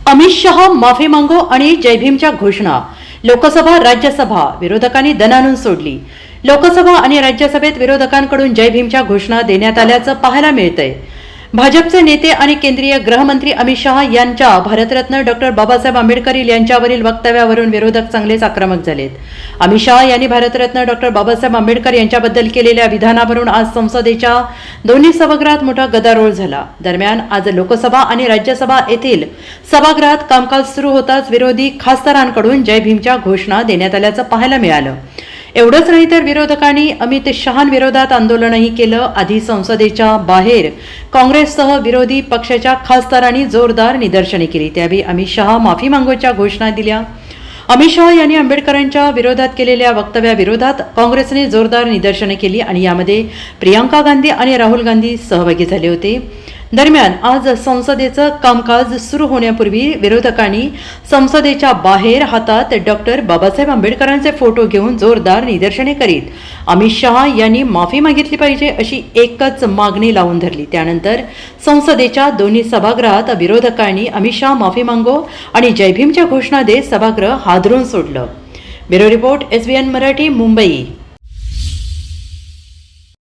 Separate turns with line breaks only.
अमित शहा माफी मागो आणि जय भीमच्या घोषणा. लोकसभा राज्यसभा विरोधकांनी दणाणून सोडली. लोकसभा आणि राज्यसभेत विरोधकांकडून जय भीमच्या घोषणा देण्यात आल्याचं पाहायला मिळतंय. भाजपचे नेते आणि केंद्रीय गृहमंत्री अमित शहा यांच्या भारतरत्न डॉक्टर बाबासाहेब आंबेडकर यांच्यावरील वक्तव्यावरून विरोधक चांगलेच आक्रमक झालेत. अमित शहा यांनी भारतरत्न डॉक्टर बाबासाहेब आंबेडकर यांच्याबद्दल केलेल्या विधानावरून आज संसदेच्या दोन्ही सभागृहात मोठा गदारोळ झाला. दरम्यान आज लोकसभा आणि राज्यसभा येथील सभागृहात कामकाज सुरू होताच विरोधी खासदारांकडून जय भीमच्या घोषणा देण्यात आल्याचं पाहायला मिळालं. एवढंच नाही तर विरोधकांनी अमित शहांविरोधात आंदोलनही केलं. आधी संसदेच्या बाहेर काँग्रेससह विरोधी पक्षाच्या खासदारांनी जोरदार निदर्शने केली. त्यावेळी अमित शहा माफी मागोच्या घोषणा दिल्या. अमित शहा यांनी आंबेडकरांच्या विरोधात केलेल्या वक्तव्याविरोधात काँग्रेसने जोरदार निदर्शने केली आणि यामध्ये प्रियंका गांधी आणि राहुल गांधी सहभागी झाले होते. दरम्यान आज संसदेचं कामकाज सुरू होण्यापूर्वी विरोधकांनी संसदेच्या बाहेर हातात डॉक्टर बाबासाहेब आंबेडकरांचे फोटो घेऊन जोरदार निदर्शने करीत अमित शहा यांनी माफी मागितली पाहिजे अशी एकच मागणी लावून धरली. त्यानंतर संसदेच्या दोन्ही सभागृहात विरोधकांनी अमित शहा माफी मागो आणि जय भीमच्या घोषणा देत सभागृह हादरून सोडलं. Bureau report SBN Marathi, Mumbai.